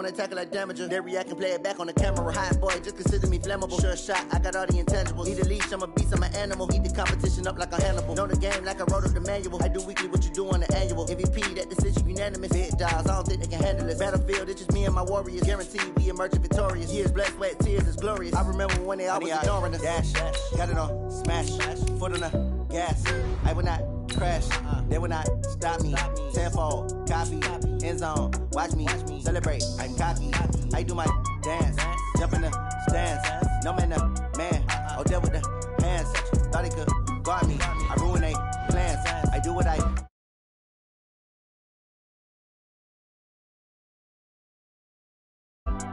wanna tackle like damager. They react and play it back on the camera. Hot boy, just consider me flammable. Sure shot, I got all the intangibles. Need a leash, I'm a beast, I'm an animal. Eat the competition up like a Hannibal. Know the game like I wrote up the manual. I do weekly what you do on the annual. MVP, that decision unanimous. Big dogs, I don't think they can handle it. Battlefield, it's just me and my warriors. Guaranteed we emerging victorious. Years, blood, sweat, tears, it's glorious. I remember when they always ignoring us. Dash, got it on, smash, foot on the gas. I will not crash, they will not stop me. Tenfold, copy, end zone, watch me celebrate. I'm cocky, I do my dance, jump in the stands. No man, the man, oh, there with the hands. Thought he could guard me, I ruin they plans. I do what I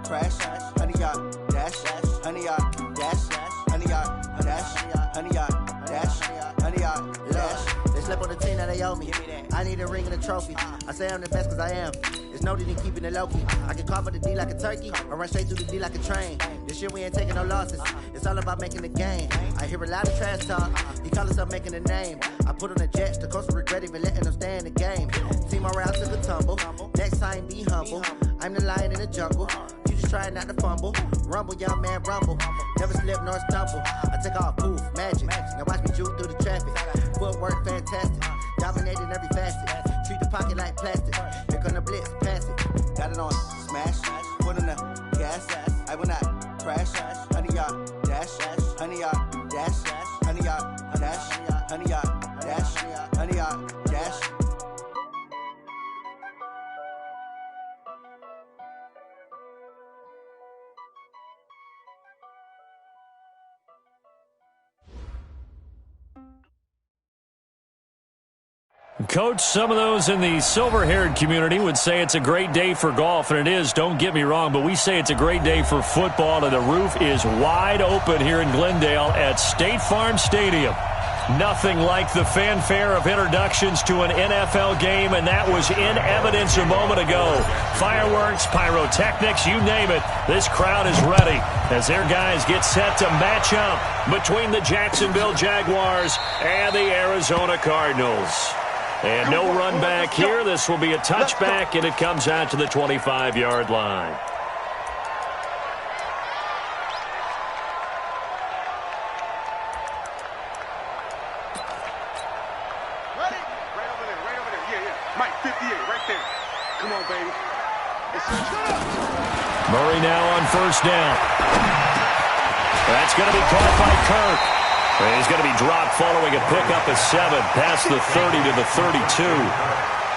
crash, 100 yard dash, 100 yard dash, 100 yard dash, 100 yard dash, 100 yard dash. They slept on the team that they owe me. I need a ring and a trophy. I say I'm the best cause I am. It's noted in keeping it low-key. I can carve for the D like a turkey or run straight through the D like a train. This year we ain't taking no losses. It's all about making the game. I hear a lot of trash talk. He call us up making a name. I put on the Jets. The coach will regret even letting them stay in the game. Team morale took a tumble. Next time be humble. I'm the lion in the jungle. You just try not to fumble. Rumble, young man, rumble. Never slip nor stumble. I take off, poof, magic. Now watch me juke through the traffic. Footwork fantastic. Dominating every facet. Treat the pocket like plastic. Here come the blitz, pass it. Got it on, smash. Foot on the gas. I will not crash. 100 yard dash. 100 yard dash. 100 yard dash. 100 yard dash. 100 yard dash. Coach, some of those in the silver-haired community would say it's a great day for golf, and it is, don't get me wrong, but we say it's a great day for football, and the roof is wide open here in Glendale at State Farm Stadium. Nothing like the fanfare of introductions to an NFL game, and that was in evidence a moment ago. Fireworks, pyrotechnics, you name it. This crowd is ready as their guys get set to match up between the Jacksonville Jaguars and the Arizona Cardinals. And no run back here. This will be a touchback, and it comes out to the 25-yard line. Ready? Right over there. Yeah. Mike, 58, right there. Come on, baby. Murray now on first down. That's going to be caught by Kirk. And he's going to be dropped following a pickup of 7 past the 30 to the 32.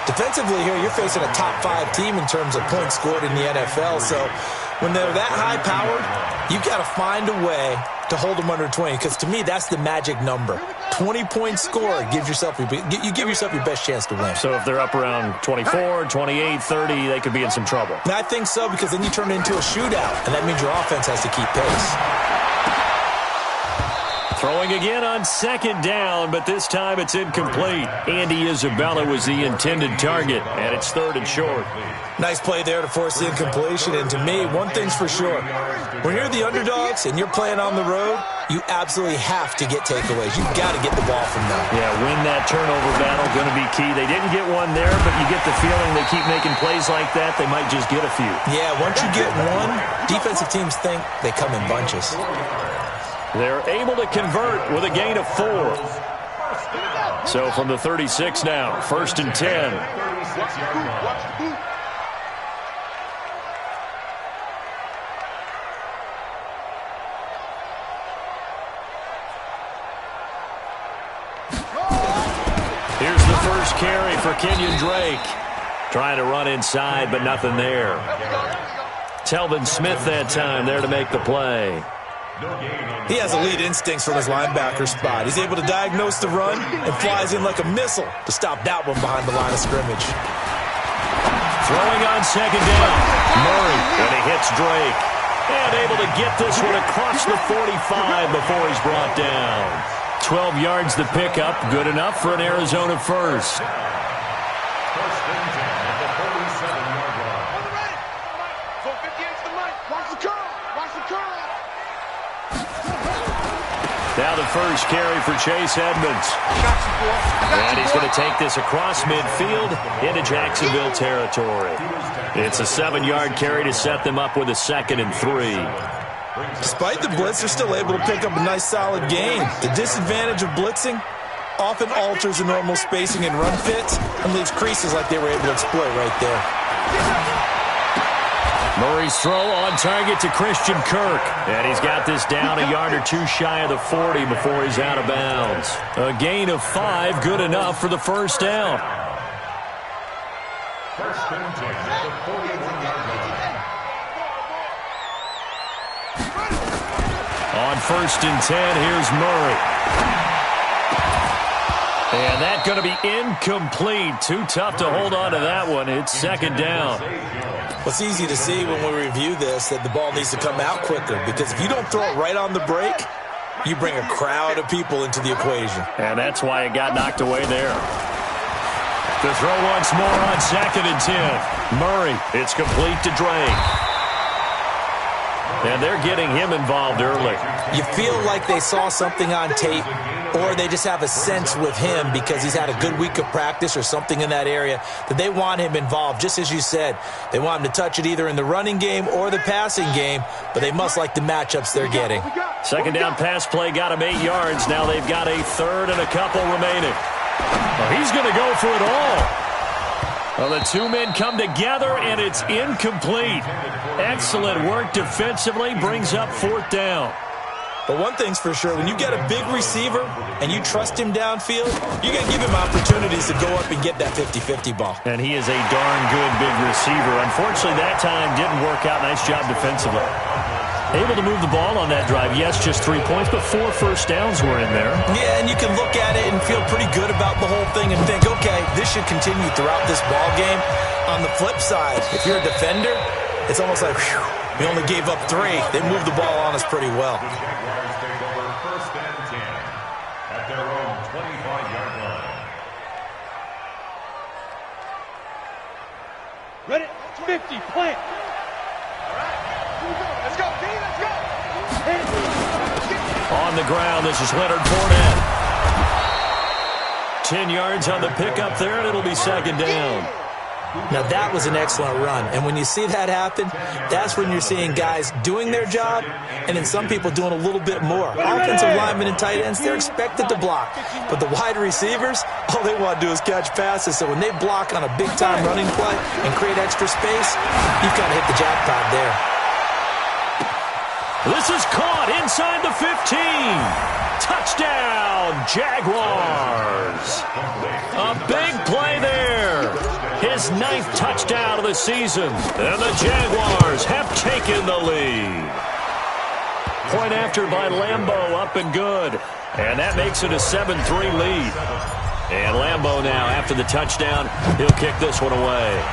Defensively here, you're facing a top-5 team in terms of points scored in the NFL. So when they're that high-powered, you got to find a way to hold them under 20. Because to me, that's the magic number. 20 points scored, you give yourself your best chance to win. So if they're up around 24, 28, 30, they could be in some trouble. And I think so, because then you turn it into a shootout, and that means your offense has to keep pace. Throwing again on second down, but this time it's incomplete. Andy Isabella was the intended target, and it's 3rd and short. Nice play there to force the incompletion, and to me, one thing's for sure. When you're the underdogs and you're playing on the road, you absolutely have to get takeaways. You've got to get the ball from them. Yeah, win that turnover battle, going to be key. They didn't get one there, but you get the feeling they keep making plays like that, they might just get a few. Yeah, once you get one, defensive teams think they come in bunches. They're able to convert with a gain of 4. So from the 36 now, 1st and 10. Here's the first carry for Kenyon Drake. Trying to run inside, but nothing there. Telvin Smith that time there to make the play. He has elite instincts from his linebacker spot. He's able to diagnose the run and flies in like a missile to stop that one behind the line of scrimmage. Throwing on second down. Murray, and he hits Drake. And able to get this one across the 45 before he's brought down. 12 yards the pickup, good enough for an Arizona first. Now the first carry for Chase Edmonds. And he's going to take this across midfield into Jacksonville territory. It's a 7-yard carry to set them up with a 2nd and 3. Despite the blitz, they're still able to pick up a nice solid gain. The disadvantage of blitzing often alters the normal spacing and run fits and leaves creases like they were able to exploit right there. Murray's throw on target to Christian Kirk. And he's got this down a yard or two shy of the 40 before he's out of bounds. A gain of 5, good enough for the first down. On 1st and 10, here's Murray. And that's going to be incomplete. Too tough to hold on to that one. It's 2nd down. Well, it's easy to see when we review this that the ball needs to come out quicker, because if you don't throw it right on the break, you bring a crowd of people into the equation. And that's why it got knocked away there. The throw once more on 2nd and 10. Murray, it's complete to Drake. And they're getting him involved early. You feel like they saw something on tape, or they just have a sense with him because he's had a good week of practice or something in that area that they want him involved. Just as you said, they want him to touch it either in the running game or the passing game, but they must like the matchups they're getting. 2nd down pass play got him 8 yards. Now they've got a 3rd and a couple remaining. Well, he's going to go for it all. Well, the two men come together, and it's incomplete. Excellent work defensively, brings up 4th down. But one thing's for sure, when you get a big receiver and you trust him downfield, you're going to give him opportunities to go up and get that 50-50 ball. And he is a darn good big receiver. Unfortunately, that time didn't work out. Nice job defensively. Able to move the ball on that drive. Yes, just 3 points, but 4 first downs were in there. Yeah, and you can look at it and feel pretty good about the whole thing and think, okay, this should continue throughout this ball game. On the flip side, if you're a defender, it's almost like, whew, we only gave up 3. They moved the ball on us pretty well. Ready? 50, plant. All right. Let's go, D, let's go. On the ground, this is Leonard Fournette. 10 yards on the pickup there, and it'll be 2nd down. Now, that was an excellent run. And when you see that happen, that's when you're seeing guys doing their job and then some people doing a little bit more. Offensive linemen and tight ends, they're expected to block. But the wide receivers, all they want to do is catch passes. So when they block on a big-time running play and create extra space, you've got to hit the jackpot there. This is caught inside the 15. Touchdown, Jaguars. A big play there. His 9th touchdown of the season. And the Jaguars have taken the lead. Point after by Lambeau, up and good. And that makes it a 7-3 lead. And Lambeau now, after the touchdown, he'll kick this one away.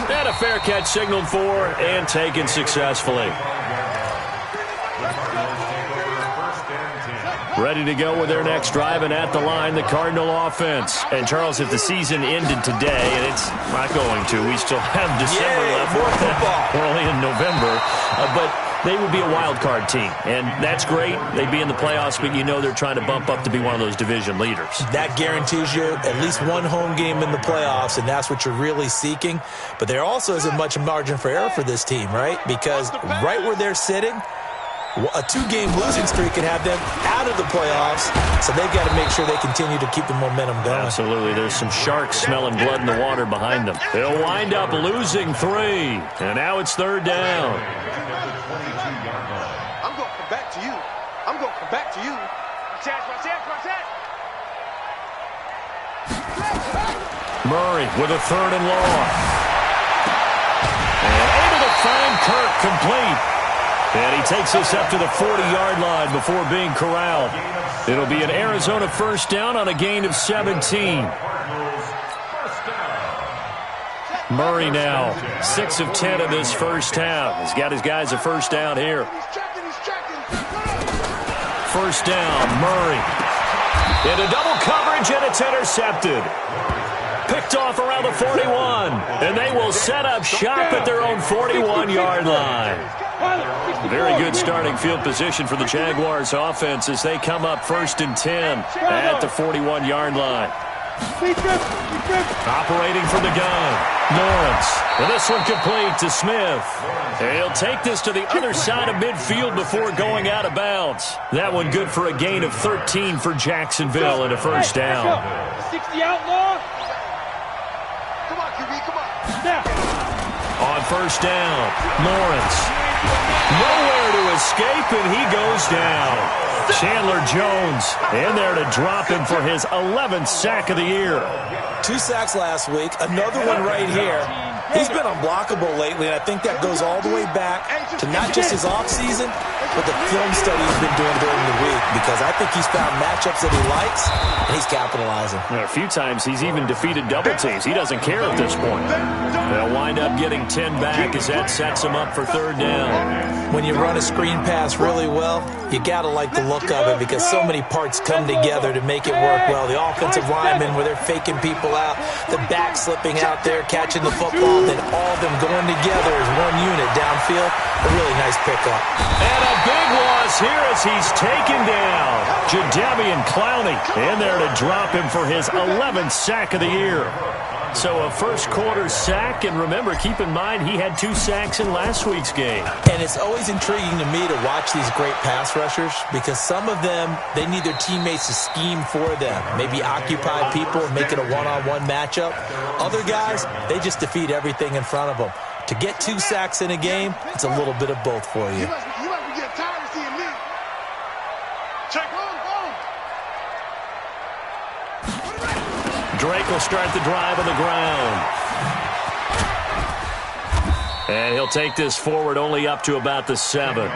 And a fair catch signaled for and taken successfully. Ready to go with their next drive, and at the line, the Cardinal offense. And, Charles, if the season ended today, and it's not going to, we still have December left. More football. We're only in November. But they would be a wild card team, and that's great. They'd be in the playoffs, but you know they're trying to bump up to be one of those division leaders. That guarantees you at least one home game in the playoffs, and that's what you're really seeking. But there also isn't much margin for error for this team, right? Because right where they're sitting, a 2-game losing streak could have them out of the playoffs, so they've got to make sure they continue to keep the momentum going. Absolutely. There's some sharks smelling blood in the water behind them. They'll wind up losing 3, and now it's 3rd down. I'm going to come back to you. I'm going to come back to you. Watch out. Murray with a 3rd and long. And able to find Kirk complete. And he takes us up to the 40-yard line before being corralled. It'll be an Arizona first down on a gain of 17. Murray now, 6 of 10 in this first half. He's got his guys a first down here. First down, Murray. Into double coverage, and it's intercepted. Picked off around the 41. And they will set up shop at their own 41-yard line. Very good starting field position for the Jaguars offense as they come up 1st and 10 at the 41-yard line. Operating from the gun, Lawrence. And this one complete to Smith. And he'll take this to the other side of midfield before going out of bounds. That one good for a gain of 13 for Jacksonville and a first down. 60 outlaw. Come on, QB, come on. Snap. On first down, Lawrence. Nowhere to escape, and he goes down. Chandler Jones in there to drop him for his 11th sack of the year. 2 sacks last week, another one right here. He's been unblockable lately, and I think that goes all the way back to not just his offseason, but the film study he's been doing during the week, because I think he's found matchups that he likes, and he's capitalizing. A few times he's even defeated double teams. He doesn't care at this point. They'll wind up getting 10 back as that sets him up for 3rd down. When you run a screen pass really well, you got to like the look of it because so many parts come together to make it work well. The offensive linemen, where they're faking people out, the back slipping out there, catching the football, then all of them going together as one unit downfield. A really nice pickup. And a big loss here as he's taken down. Jadeveon Clowney in there to drop him for his 11th sack of the year. So a first-quarter sack, and remember, keep in mind, he had 2 sacks in last week's game. And it's always intriguing to me to watch these great pass rushers because some of them, they need their teammates to scheme for them. Maybe occupy people and make it a one-on-one matchup. Other guys, they just defeat everything in front of them. To get 2 sacks in a game, it's a little bit of both for you. You must be getting tired of seeing me. Check on. Drake will start the drive on the ground. And he'll take this forward only up to about the 7.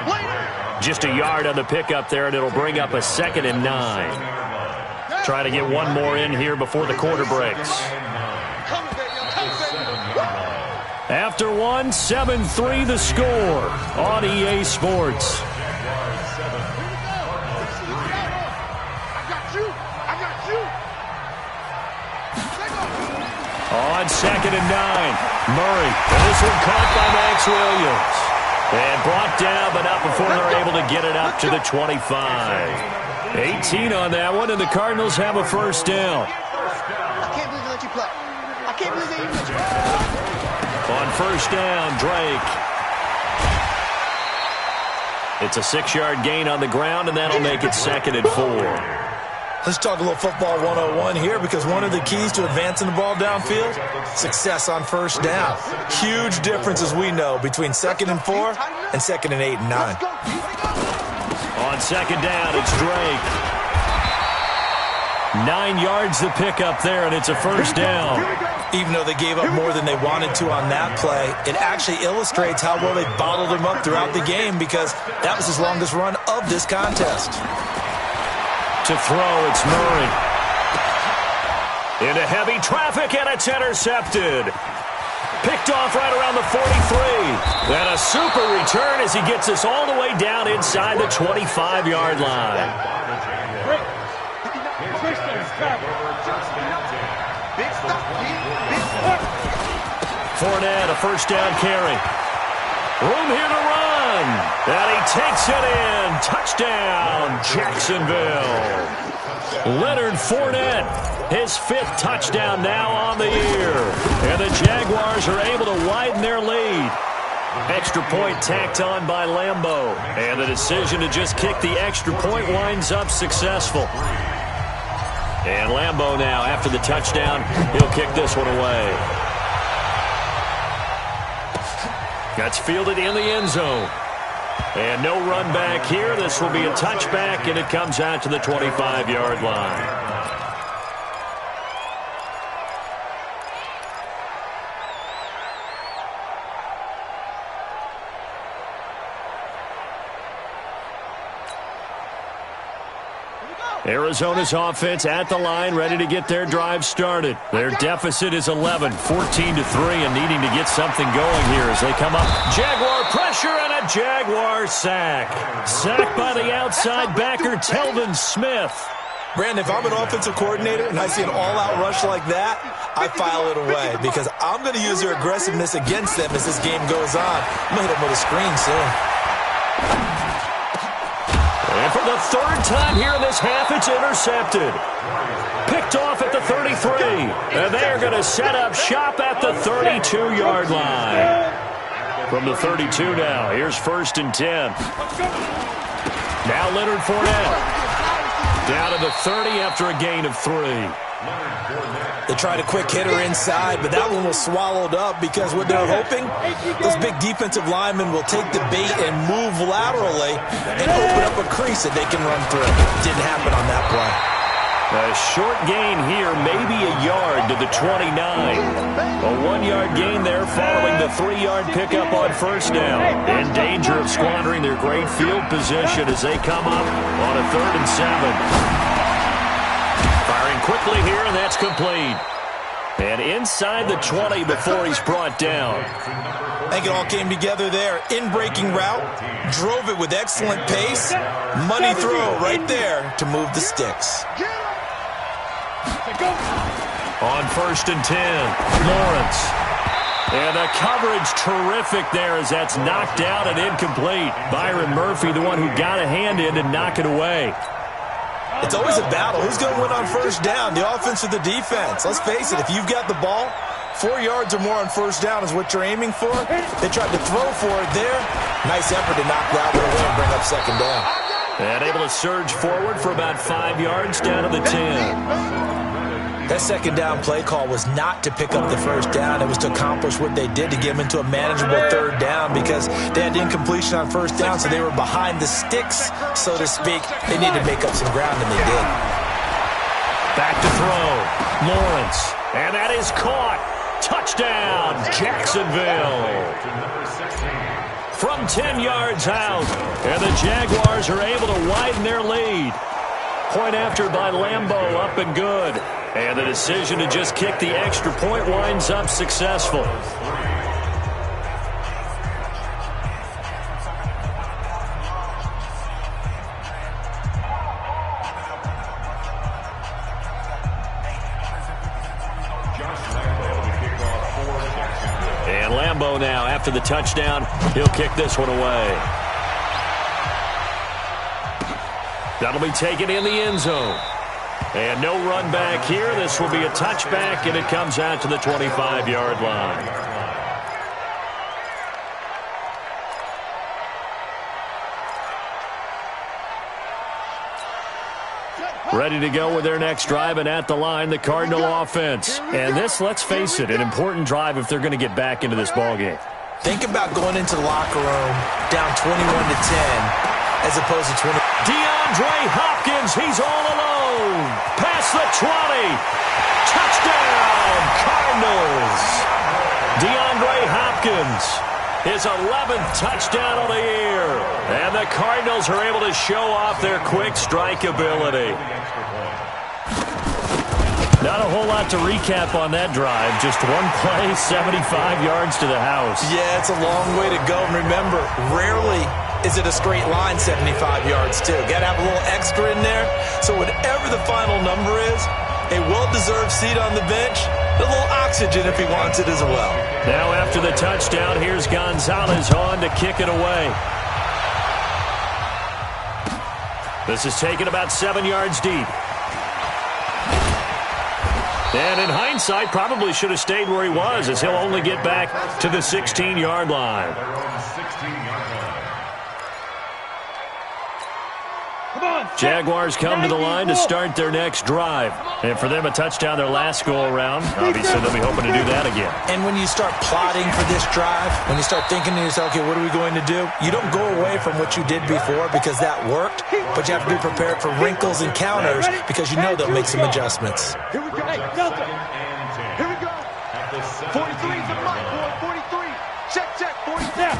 Just a yard on the pickup there, and it'll bring up a 2nd and 9. Try to get one more in here before the quarter breaks. After one, 7-3 the score on EA Sports. On 2nd and 9, Murray. And this one caught by Max Williams. And brought down, but not before they're able to get it up to the 25. 18 on that one, and the Cardinals have a first down. I can't believe they let you play. I can't believe they even let you play. On first down, Drake. It's a 6-yard gain on the ground, and that'll make it 2nd and 4. Let's talk a little football 101 here because one of the keys to advancing the ball downfield, success on first down. Huge difference, as we know, between 2nd and 4 and 2nd and 8 and 9. On 2nd down, it's Drake. 9 yards to pick up there, and it's a first down. Even though they gave up more than they wanted to on that play, it actually illustrates how well they bottled him up throughout the game because that was his longest run of this contest. To throw, it's Murray. Into heavy traffic, and it's intercepted. Picked off right around the 43. And a super return as he gets us all the way down inside the 25-yard line. Fournette, a first down carry. Room here to run. And he takes it in. Touchdown, Jacksonville. Leonard Fournette, his 5th touchdown now on the year. And the Jaguars are able to widen their lead. Extra point tacked on by Lambeau. And the decision to just kick the extra point winds up successful. And Lambeau now, after the touchdown, he'll kick this one away. That's fielded in the end zone. And no run back here. This will be a touchback, and it comes out to the 25-yard line. Arizona's offense at the line, ready to get their drive started. Their deficit is 11, 14-3, and needing to get something going here as they come up. Jaguar pressure and a Jaguar sack. Sacked by the outside backer, Telvin Smith. Brandon, if I'm an offensive coordinator and I see an all-out rush like that, I file it away because I'm going to use their aggressiveness against them as this game goes on. I'm going to hit them with a screen soon. And for the third time here in this half, it's intercepted. Picked off at the 33. And they are going to set up shop at the 32-yard line. From the 32 now, here's 1st and 10. Now Leonard Fournette. Down to the 30 after a gain of 3. They tried a quick hitter inside, but that one was swallowed up because what they're hoping, those big defensive linemen will take the bait and move laterally and open up a crease that they can run through. Didn't happen on that play. A short gain here, maybe a yard to the 29. A 1-yard gain there following the 3-yard pickup on 1st down. In danger of squandering their great field position as they come up on a 3rd and 7. Firing quickly here, and that's complete. And inside the 20 before he's brought down. I think it all came together there. In-breaking route, drove it with excellent pace. Money throw right there to move the sticks. On 1st and 10, Lawrence. And the coverage terrific there as that's knocked out and incomplete. Byron Murphy, the one who got a hand in to knock it away. It's always a battle. Who's going to win on 1st down, the offense or the defense? Let's face it, if you've got the ball, 4 yards or more on 1st down is what you're aiming for. They tried to throw for it there. Nice effort to knock that one away and bring up 2nd down. And able to surge forward for about 5 yards down to the 10. That 2nd down play call was not to pick up the 1st down. It was to accomplish what they did to get them into a manageable 3rd down because they had incompletion on 1st down, so they were behind the sticks, so to speak. They needed to make up some ground, and they did. Back to throw. Lawrence. And that is caught. Touchdown, Jacksonville. From 10 yards out. And the Jaguars are able to widen their lead. Point after by Lambeau, up and good. And the decision to just kick the extra point winds up successful. And Lambeau now, after the touchdown, he'll kick this one away. That'll be taken in the end zone. And no run back here. This will be a touchback, and it comes out to the 25-yard line. Ready to go with their next drive, and at the line, the Cardinal offense. And this, let's face it, an important drive if they're going to get back into this ballgame. Think about going into the locker room down 21-10 as opposed to 20. DeAndre Hopkins, he's all alone. Past the 20. Touchdown, Cardinals. DeAndre Hopkins, his 11th touchdown of the year. And the Cardinals are able to show off their quick strike ability. Not a whole lot to recap on that drive. Just one play, 75 yards to the house. Yeah, it's a long way to go. And remember, rarely is it a straight line 75 yards, too. Got to have a little extra in there. So whatever the final number is, a well-deserved seat on the bench, a little oxygen if he wants it as well. Now after the touchdown, here's Gonzalez on to kick it away. This is taken about 7 yards deep. And in hindsight, probably should have stayed where he was, as he'll only get back to the 16-yard line. Jaguars come to the line to start their next drive. And for them, a touchdown their last go-around. Obviously, they'll be hoping to do that again. And when you start plotting for this drive, when you start thinking to yourself, okay, what are we going to do? You don't go away from what you did before because that worked, but you have to be prepared for wrinkles and counters because you know they'll make some adjustments. Here we go. Hey, Delta. Here we go. 43 is the mic, boy. 43. Check. 47.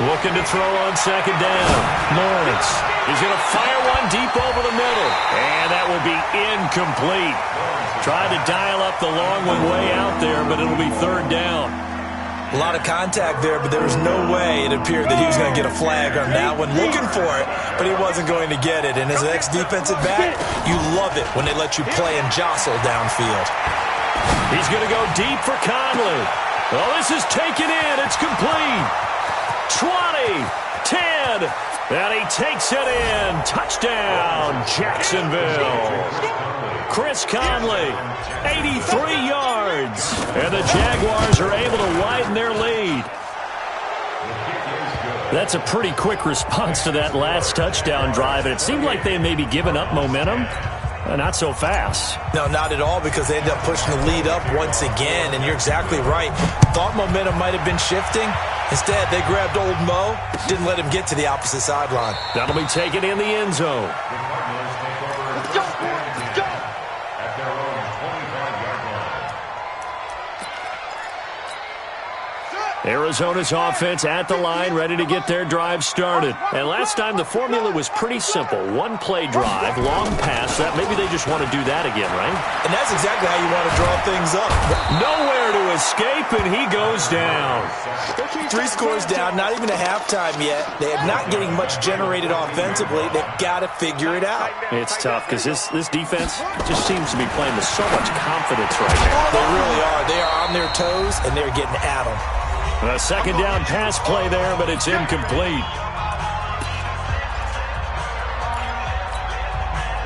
Looking to throw on second down. Lawrence. He's going to fire one deep over the middle. And that will be incomplete. Tried to dial up the long one way out there, but it'll be third down. A lot of contact there, but there was no way it appeared that he was going to get a flag on that one. Looking for it, but he wasn't going to get it. And as an ex-defensive back, you love it when they let you play and jostle downfield. He's going to go deep for Conley. Well, this is taken in. It's complete. 20, 10, and he takes it in. Touchdown, Jacksonville. Chris Conley, 83 yards. And the Jaguars are able to widen their lead. That's a pretty quick response to that last touchdown drive, and it seemed like they may be giving up momentum. Not so fast. No, not at all, because they ended up pushing the lead up once again, and you're exactly right. Thought momentum might have been shifting. Instead, they grabbed old Mo, didn't let him get to the opposite sideline. That'll be taken in the end zone. Let's go, let's go. At their own 25-yard line. Arizona's offense at the line, ready to get their drive started. And last time, the formula was pretty simple. One play drive, long pass. That maybe they just want to do that again, right? And that's exactly how you want to draw things up. Nowhere to escape, and he goes down. 3 scores down, not even a halftime yet. They are not getting much generated offensively. They've got to figure it out. It's tough because this defense just seems to be playing with so much confidence right now. They really are. They are on their toes, and they're getting at them. A second down pass play there, but it's incomplete.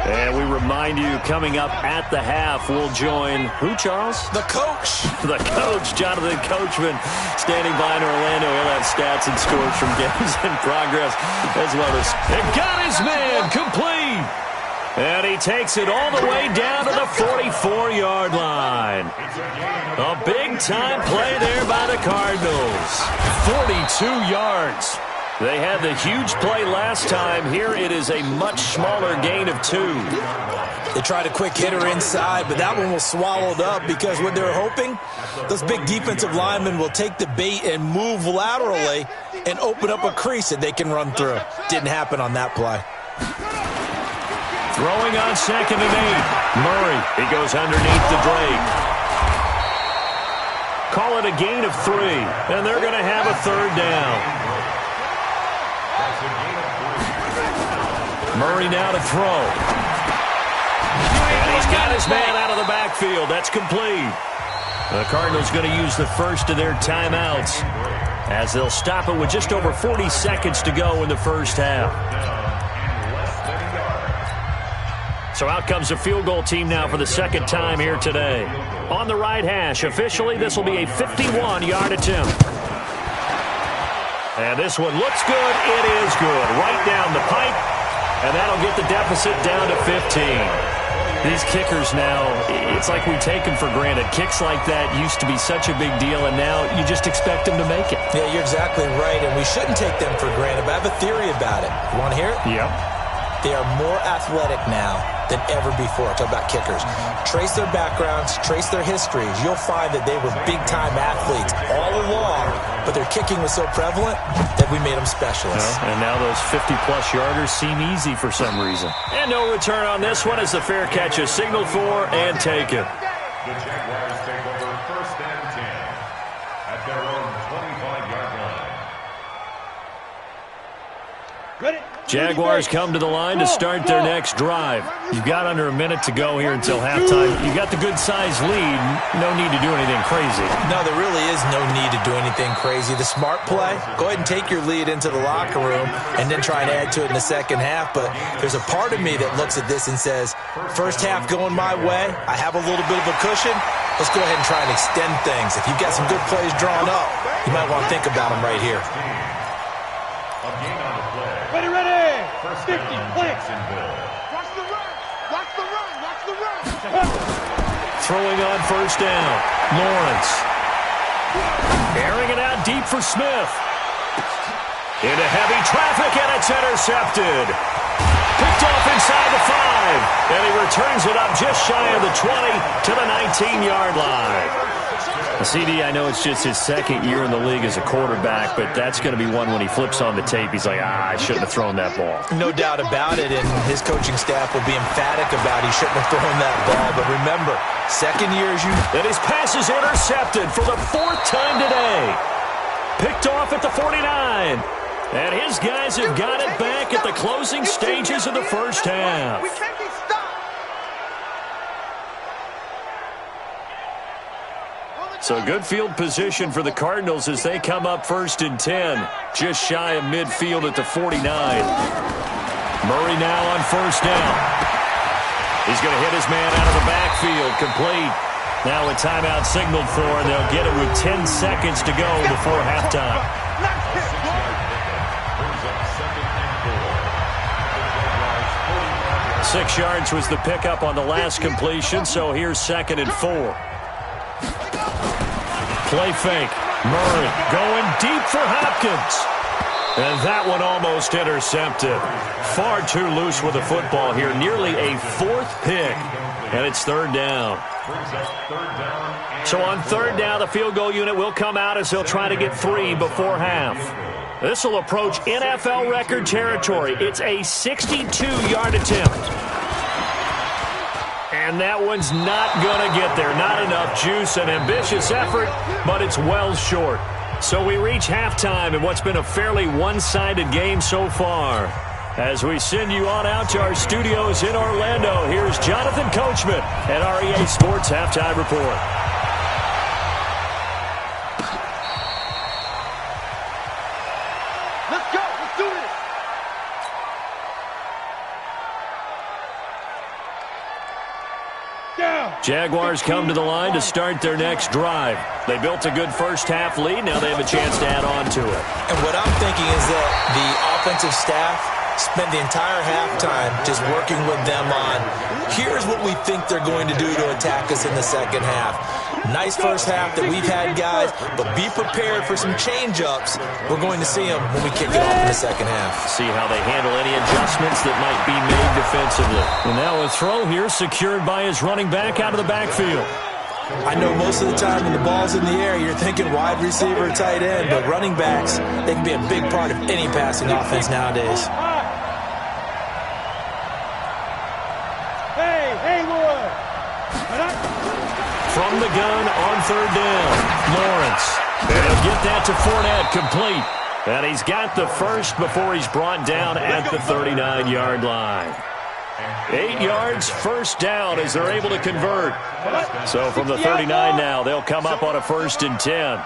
And we remind you, coming up at the half, we'll join who, Charles? The coach. The coach, Jonathan Coachman, standing by in Orlando. He'll have stats and scores from games in progress, as well as it got his man complete. And he takes it all the way down to the 44-yard line. A big-time play there by the Cardinals. 42 yards. They had the huge play last time. Here it is a much smaller gain of 2. They tried a quick hitter inside, but that one was swallowed up because what they're hoping, those big defensive linemen will take the bait and move laterally and open up a crease that they can run through. Didn't happen on that play. Throwing on 2nd and 8. Murray, he goes underneath the Drake. Call it a gain of 3, and they're going to have a 3rd down. Murray now to throw. And he's got his man out of the backfield. That's complete. The Cardinals going to use the first of their timeouts as they'll stop it with just over 40 seconds to go in the first half. So out comes the field goal team now for the second time here today. On the right hash, officially, this will be a 51-yard attempt. And this one looks good. It is good. Right down the pipe. And that'll get the deficit down to 15. These kickers now, it's like we take them for granted. Kicks like that used to be such a big deal, and now you just expect them to make it. Yeah, you're exactly right, and we shouldn't take them for granted, but I have a theory about it. You want to hear it? Yep. They are more athletic now than ever before. Talk about kickers. Trace their backgrounds, trace their histories. You'll find that they were big-time athletes all along, but their kicking was so prevalent that we made them specialists. And now those 50-plus yarders seem easy for some reason. And no return on this one as the fair catch is signaled for and taken. The Jaguars take over 1st and 10 at their own 25-yard line. Ready? Jaguars come to the line to start their next drive. You've got under a minute to go here until halftime. You've got the good-sized lead. No need to do anything crazy. No, there really is no need to do anything crazy. The smart play, go ahead and take your lead into the locker room and then try and add to it in the second half. But there's a part of me that looks at this and says, first half going my way, I have a little bit of a cushion. Let's go ahead and try and extend things. If you've got some good plays drawn up, you might want to think about them right here. A gain on the play. Ready, ready. 50, play. Watch the run. Watch the run. Watch the run. Throwing on first down. Lawrence. Airing it out deep for Smith. Into heavy traffic, and it's intercepted. Picked off inside the 5. And he returns it up just shy of the 20 to the 19-yard line. CD, I know it's just his second year in the league as a quarterback, but that's going to be one when he flips on the tape. He's like, I shouldn't have thrown that ball. No doubt about it, and his coaching staff will be emphatic about he shouldn't have thrown that ball. But remember, second year as you... And his pass is intercepted for the 4th time today. at the 49. And his guys have got it back at the closing stages of the first half. We can't be stopped. So good field position for the Cardinals as they come up 1st and 10. Just shy of midfield at the 49. Murray now on 1st down. He's going to hit his man out of the backfield. Complete. Now a timeout signaled for, and they'll get it with 10 seconds to go before halftime. 6 yards was the pickup on the last completion, so here's 2nd and 4. Play fake. Murray going deep for Hopkins. And that one almost intercepted. Far too loose with the football here. Nearly a 4th pick. And it's 3rd down. So on 3rd down, the field goal unit will come out as they'll try to get 3 before half. This will approach NFL record territory. It's a 62-yard attempt. And that one's not going to get there. Not enough juice. An ambitious effort, but it's well short. So we reach halftime in what's been a fairly one-sided game so far. As we send you on out to our studios in Orlando, here's Jonathan Coachman at REA Sports Halftime Report. Let's go. Let's do this. Jaguars come to the line to start their next drive. They built a good first-half lead. Now they have a chance to add on to it. And what I'm thinking is that the offensive staff spent the entire halftime just working with them on, here's what we think they're going to do to attack us in the second half. Nice first half that we've had, guys, but be prepared for some change-ups. We're going to see them when we kick it off in the second half. See how they handle any adjustments that might be made defensively. And now a throw here secured by his running back out of the backfield. I know most of the time when the ball's in the air, you're thinking wide receiver, tight end, but running backs, they can be a big part of any passing offense nowadays. From the gun on 3rd down, Lawrence. And he'll get that to Fournette, complete. And he's got the first before he's brought down at the 39-yard line. 8 yards, 1st down as they're able to convert. So from the 39 now, they'll come up on a 1st and 10.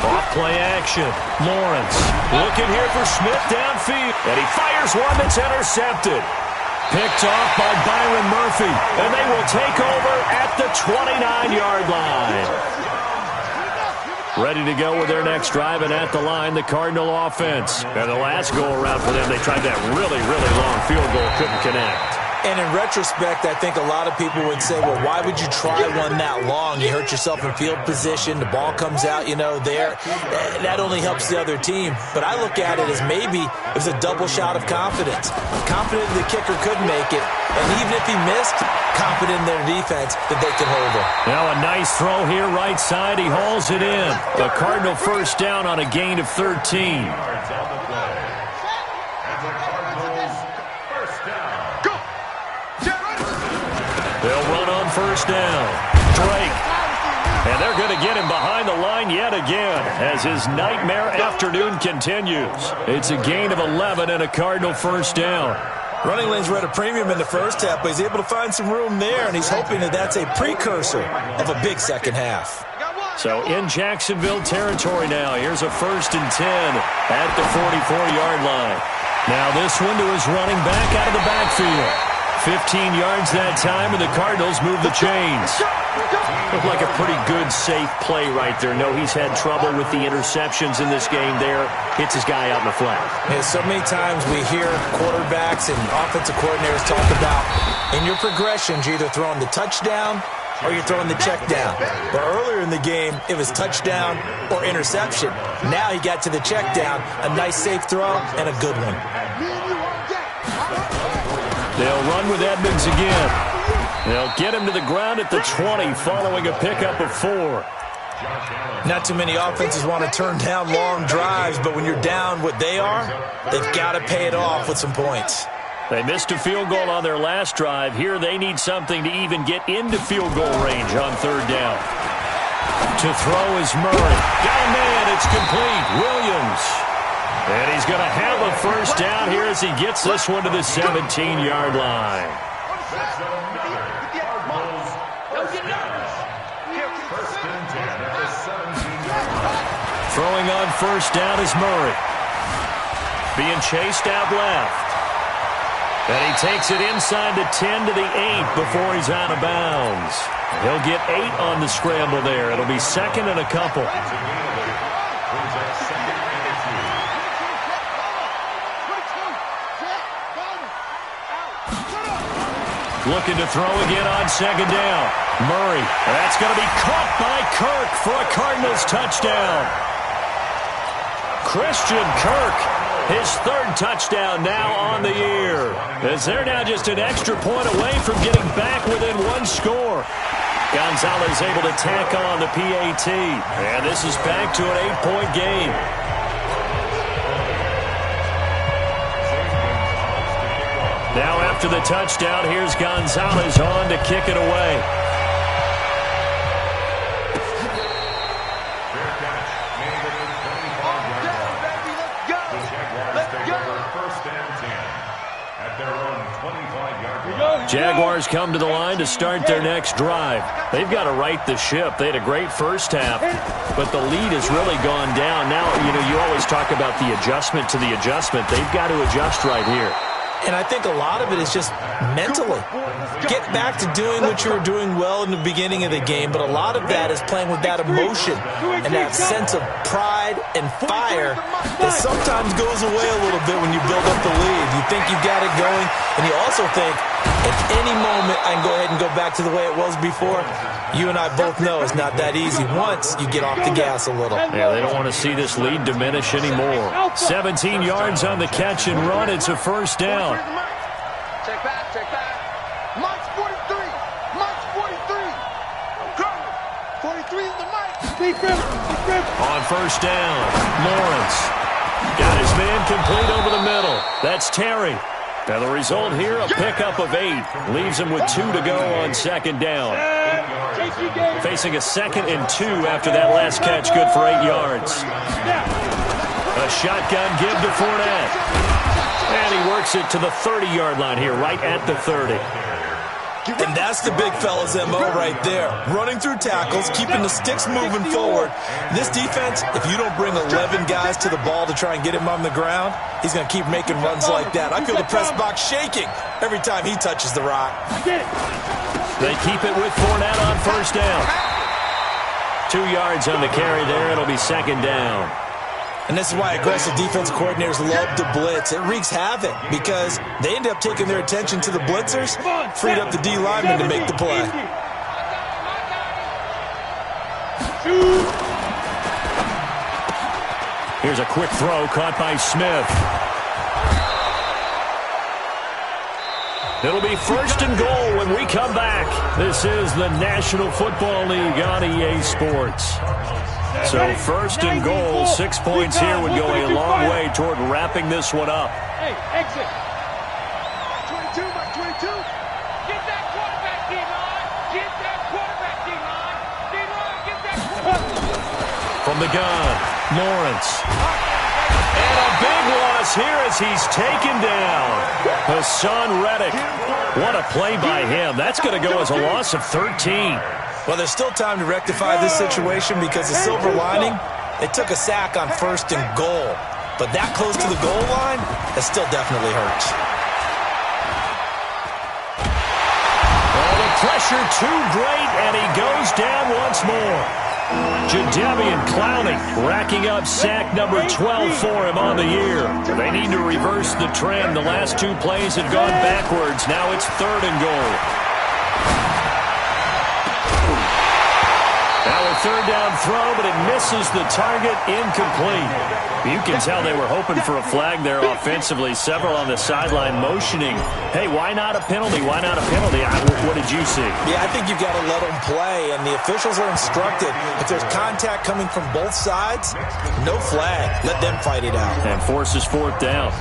Off play action. Lawrence looking here for Smith downfield. And he fires one that's intercepted. Picked off by Byron Murphy. And they will take over at the 29-yard line. Ready to go with their next drive, and at the line, the Cardinal offense. And the last go-around for them, they tried that really, really long field goal, couldn't connect. And in retrospect, I think a lot of people would say, well, why would you try one that long? You hurt yourself in field position. The ball comes out, there. That only helps the other team. But I look at it as maybe it was a double shot of confidence. Confident the kicker could make it. And even if he missed, confident in their defense that they can hold him. Now a nice throw here, right side. He hauls it in. The Cardinal 1st down on a gain of 13. They'll run on 1st down. Drake. And they're going to get him behind the line yet again as his nightmare afternoon continues. It's a gain of 11 and a Cardinal 1st down. Running lanes were at a premium in the first half, but he's able to find some room there, and he's hoping that that's a precursor of a big second half. So in Jacksonville territory now. Here's a 1st and 10 at the 44-yard line. Now this one to his running back out of the backfield. 15 yards that time, and the Cardinals move the chains. Looked like a pretty good, safe play right there. No, he's had trouble with the interceptions in this game there. Hits his guy out in the flat. Yeah, so many times we hear quarterbacks and offensive coordinators talk about in your progressions, you're either throwing the touchdown or you're throwing the check down. But earlier in the game, it was touchdown or interception. Now he got to the check down, a nice safe throw, and a good one. They'll run with Edmonds again. They'll get him to the ground at the 20 following a pickup of 4. Not too many offenses want to turn down long drives, but when you're down what they are, they've got to pay it off with some points. They missed a field goal on their last drive. Here they need something to even get into field goal range on 3rd down. To throw is Murray. Got a man. It's complete. Williams. And he's going to have a first down here as he gets this one to the 17-yard line. That's another Cardinals first down. First and 10 at the 17-yard line. Throwing on first down is Murray. Being chased out left. And he takes it inside the 10 to the 8 before he's out of bounds. He'll get 8 on the scramble there. It'll be second and a couple. Looking to throw again on second down. Murray. That's going to be caught by Kirk for a Cardinals touchdown. Christian Kirk, his third touchdown now on the year. As they're now just an extra point away from getting back within one score. Gonzalez able to tack on the PAT. And this is back to an 8-point game. Now after the touchdown, here's Gonzalez on to kick it away. Jaguars come to the line to start their next drive. They've got to right the ship. They had a great first half, but the lead has really gone down. Now, you always talk about the adjustment to the adjustment. They've got to adjust right here. And I think a lot of it is just mentally. Get back to doing what you were doing well in the beginning of the game, but a lot of that is playing with that emotion and that sense of pride and fire that sometimes goes away a little bit when you build up the lead. You think you got it going, and you also think, at any moment, I can go ahead and go back to the way it was before. You and I both know it's not that easy once you get off the gas a little. Yeah, they don't want to see this lead diminish anymore. 17 yards on the catch and run. It's a first down. Check back, check back. Mike's 43. Mike's 43. I'm coming. 43 is the Mike. Deep rip. On first down, Lawrence. Got his man complete over the middle. That's Terry. Now the result here, a pickup of 8. Leaves him with 2 to go on second down. Facing a 2nd and 2 after that last catch, good for 8 yards. A shotgun give to Fournette. And he works it to the 30-yard line here, right at the 30. And that's the big fella's MO right there. Running through tackles, keeping the sticks moving forward. This defense, if you don't bring 11 guys to the ball to try and get him on the ground, he's going to keep making runs like that. I feel the press box shaking every time he touches the rock. They keep it with Fournette on first down. 2 yards on the carry there. It'll be second down. And this is why aggressive defense coordinators love to blitz. It wreaks havoc because they end up taking their attention to the blitzers, freed up the D lineman to make the play. Here's a quick throw caught by Smith. It'll be first and goal when we come back. This is the National Football League on EA Sports. So first and goal, 6 points here would go a long way toward wrapping this one up. Hey, exit. 22 by 22. Get that quarterback, D-line. Get that quarterback, D-line. D-line, get that quarterback. From the gun, Lawrence. And a big loss here as he's taken down. Hassan Reddick. What a play by him. That's going to go as a loss of 13. Well, there's still time to rectify this situation because the silver lining, they took a sack on first and goal. But that close to the goal line, that still definitely hurts. Well, the pressure too great, and he goes down once more. Jadeveon Clowney racking up sack number 12 for him on the year. They need to reverse the trend. The last 2 plays have gone backwards. Now it's third and goal. Now a third down throw, but it misses the target, incomplete. You can tell they were hoping for a flag there offensively. Several on the sideline motioning. Hey, why not a penalty? Why not a penalty? What did you see? Yeah, I think you've got to let them play, and the officials are instructed. If there's contact coming from both sides, no flag. Let them fight it out. And forces fourth down.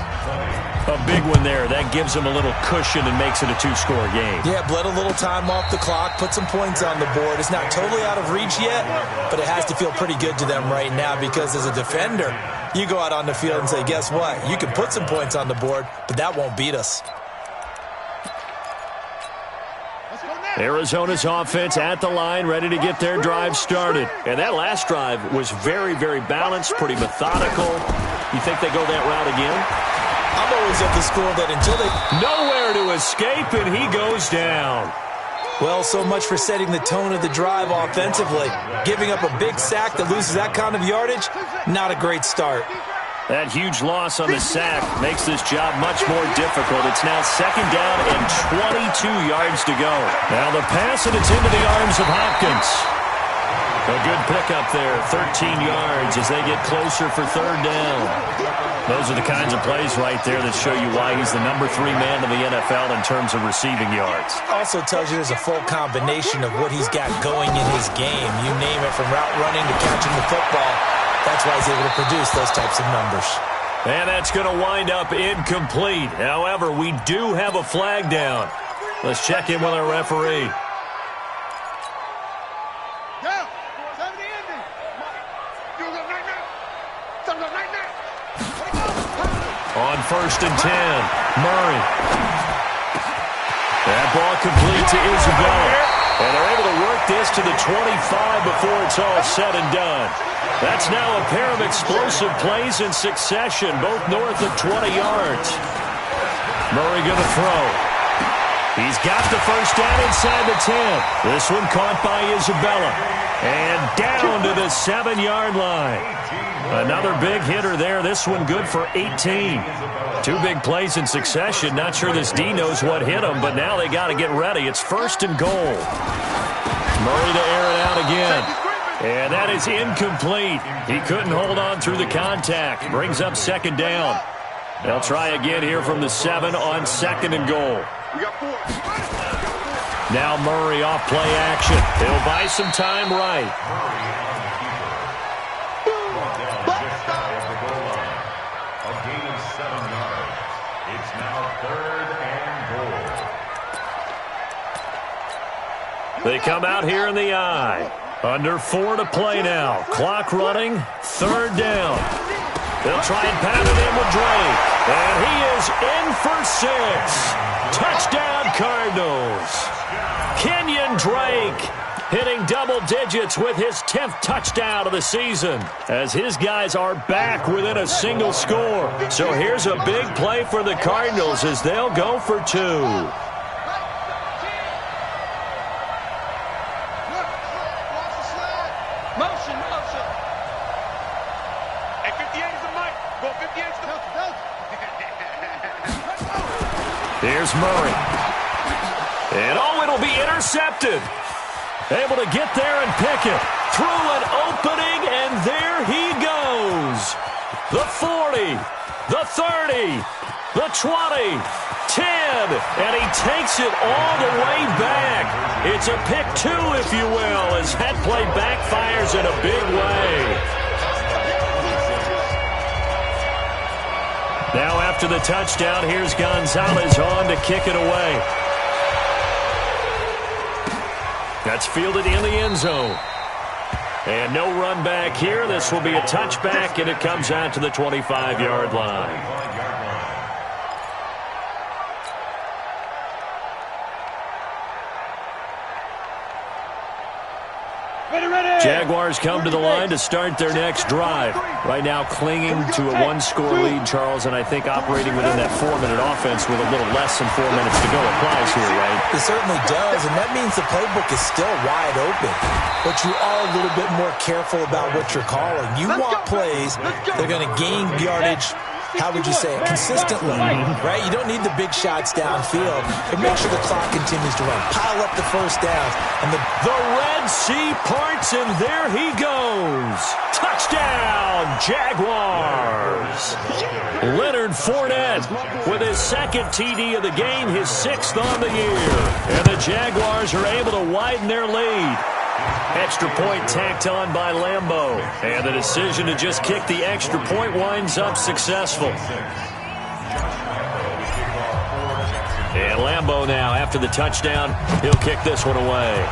A big one there. That gives them a little cushion and makes it a 2-score game. Yeah, bled a little time off the clock, put some points on the board. It's not totally out of reach yet, but it has to feel pretty good to them right now because as a defender, you go out on the field and say, guess what? You can put some points on the board, but that won't beat us. Arizona's offense at the line, ready to get their drive started. And that last drive was very, very balanced, pretty methodical. You think they go that route again? I'm always of the school that until they... Nowhere to escape, and he goes down. Well, so much for setting the tone of the drive offensively. Giving up a big sack that loses that kind of yardage, not a great start. That huge loss on the sack makes this job much more difficult. It's now 2nd down and 22 yards to go. Now the pass, and it's into the arms of Hopkins. A good pickup there, 13 yards as they get closer for 3rd down. Those are the kinds of plays right there that show you why he's the number 3 man in the NFL in terms of receiving yards. Also tells you there's a full combination of what he's got going in his game. You name it, from route running to catching the football. That's why he's able to produce those types of numbers. And that's going to wind up incomplete. However, we do have a flag down. Let's check in with our referee. On 1st and 10, Murray. That ball complete to Isabella. And they're able to work this to the 25 before it's all said and done. That's now a pair of explosive plays in succession, both north of 20 yards. Murray going to throw. He's got the 1st down inside the 10. This one caught by Isabella. And down to the 7-yard line. Another big hitter there. This one good for 18. 2 big plays in succession. Not sure this D knows what hit him, but now they got to get ready. It's 1st and goal. Murray to air it out again. And that is incomplete. He couldn't hold on through the contact. Brings up 2nd down. They'll try again here from the 7 on 2nd and goal. Now Murray off play action. He'll buy some time right. They come out here in the I. Under 4 to play now. Clock running. 3rd down. They'll try and pound it in with Drake. And he is in for 6. Touchdown Cardinals. Kenyon Drake hitting double digits with his 10th touchdown of the season as his guys are back within a single score. So here's a big play for the Cardinals as they'll go for 2. Here's Murray. And it'll be intercepted. Able to get there and pick it. Through an opening, and there he goes. The 40, the 30, the 20, 10, and he takes it all the way back. It's a pick 2, if you will, as that play backfires in a big way. Now after the touchdown, here's Gonzalez on to kick it away. That's fielded in the end zone. And no run back here. This will be a touchback, and it comes out to the 25-yard line. Jaguars come to the line to start their next drive. Right now clinging to a 1-score lead, Charles, and I think operating within that 4-minute offense with a little less than 4 minutes to go applies here, right? It certainly does, and that means the playbook is still wide open. But you are a little bit more careful about what you're calling. You want plays that are going to gain yardage, how would you say it, consistently, right? You don't need the big shots downfield, but make sure the clock continues to run. Pile up the 1st downs. And the Red Sea parts, and there he goes. Touchdown, Jaguars. Leonard Fournette with his 2nd TD of the game, his 6th on the year. And the Jaguars are able to widen their lead. Extra point tacked on by Lambeau. And the decision to just kick the extra point winds up successful. And Lambeau now, after the touchdown, he'll kick this one away.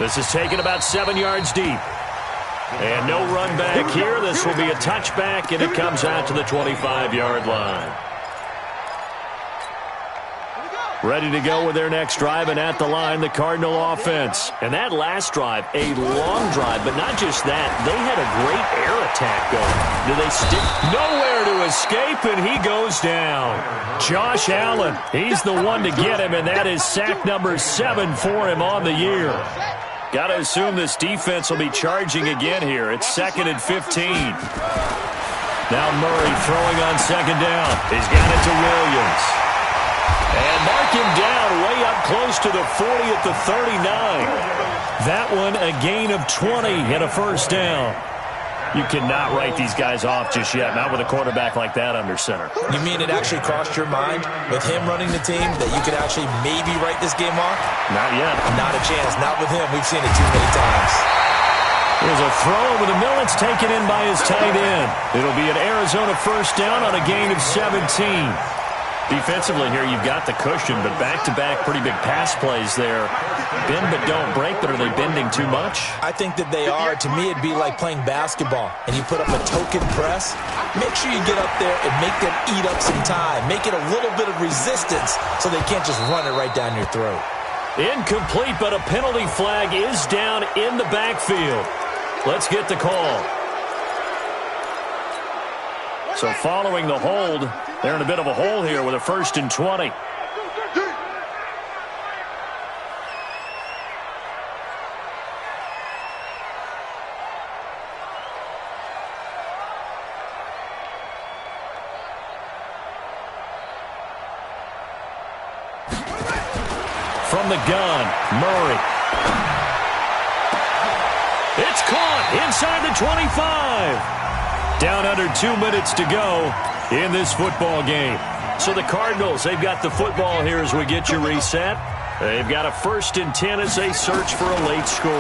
This is taken about 7 yards deep. And no run back here. This will be a touchback, and it comes out to the 25-yard line. Ready to go with their next drive, and at the line, the Cardinal offense. And that last drive, a long drive, but not just that. They had a great air attack going. Do they stick? Nowhere to escape, and he goes down. Josh Allen, he's the one to get him, and that is sack number 7 for him on the year. Got to assume this defense will be charging again here. It's 2nd and 15. Now Murray throwing on 2nd down. He's got it to Williams. And mark him down way up close to the 40 at the 39. That one a gain of 20 and a first down. You cannot write these guys off just yet, not with a quarterback like that under center. You mean it actually crossed your mind with him running the team that you could actually maybe write this game off? Not yet. Not a chance. Not with him. We've seen it too many times. There's a throw over the middle. It's taken in by his tight end. It'll be an Arizona first down on a gain of 17. Defensively here, you've got the cushion, but back-to-back pretty big pass plays there. Bend but don't break, but are they bending too much? I think that they are. To me, it'd be like playing basketball, and you put up a token press. Make sure you get up there and make them eat up some time. Make it a little bit of resistance so they can't just run it right down your throat. Incomplete, but a penalty flag is down in the backfield. Let's get the call. So following the hold, they're in a bit of a hole here with a 1st and 20. From the gun, Murray. It's caught inside the 25. Down under 2 minutes to go in this football game. So the Cardinals, they've got the football here as we get you reset. They've got a 1st and 10 as they search for a late score.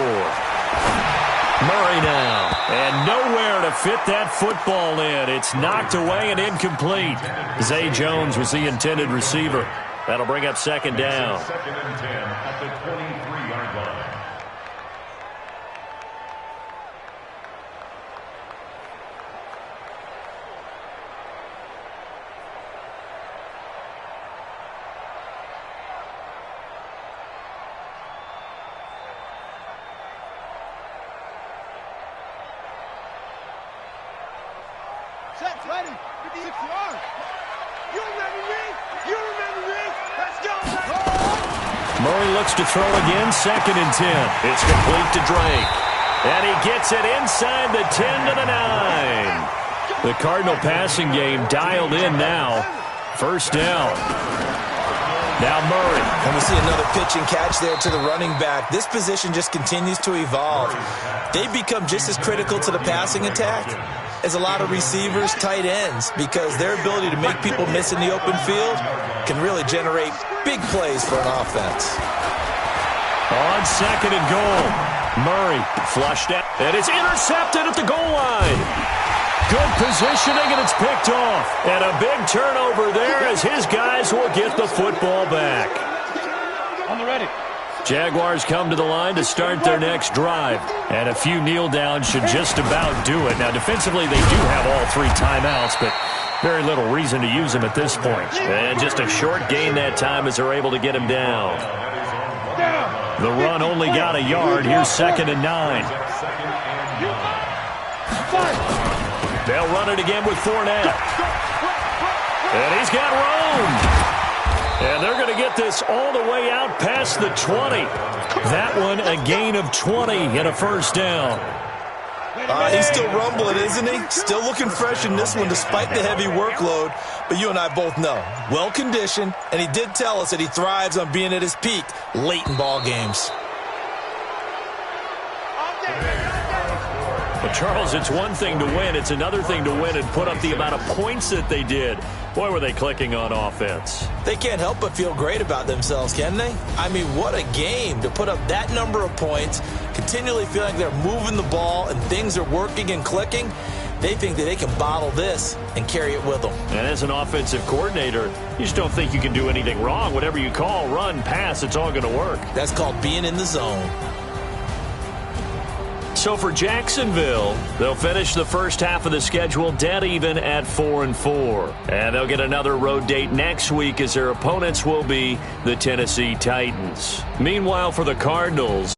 Murray now, and nowhere to fit that football in. It's knocked away and incomplete. Zay Jones was the intended receiver. That'll bring up 2nd down. 2nd and 10 at the 23-yard line. Set, ready. 6 yards. You remember me? You remember me? Let's go. Murray looks to throw again. 2nd and 10. It's complete to Drake. And he gets it inside the 10 to the 9. The Cardinal passing game dialed in now. 1st down. Now Murray. And we see another pitch and catch there to the running back. This position just continues to evolve. They become just as critical to the passing attack as a lot of receivers, tight ends, because their ability to make people miss in the open field can really generate big plays for an offense. On 2nd and goal, Murray flushed out, and it's intercepted at the goal line. Good positioning, and it's picked off. And a big turnover there as his guys will get the football back. On the ready. Jaguars come to the line to start their next drive. And a few kneel downs should just about do it. Now, defensively, they do have all 3 timeouts, but very little reason to use them at this point. And just a short gain that time as they're able to get him down. The run only got a yard. Here's 2nd and 9. They'll run it again with Fournette. And he's got room. And they're going to get this all the way out past the 20. That one a gain of 20 and a 1st down. He's still rumbling, isn't he? Still looking fresh in this one despite the heavy workload. But you and I both know, well-conditioned, and he did tell us that he thrives on being at his peak late in ball games. But Charles, it's one thing to win. It's another thing to win and put up the amount of points that they did. Boy, were they clicking on offense. They can't help but feel great about themselves, can they? I mean, what a game to put up that number of points, continually feeling like they're moving the ball and things are working and clicking. They think that they can bottle this and carry it with them. And as an offensive coordinator, you just don't think you can do anything wrong. Whatever you call, run, pass, it's all going to work. That's called being in the zone. So for Jacksonville, they'll finish the first half of the schedule dead even at 4-4. And they'll get another road date next week as their opponents will be the Tennessee Titans. Meanwhile, for the Cardinals,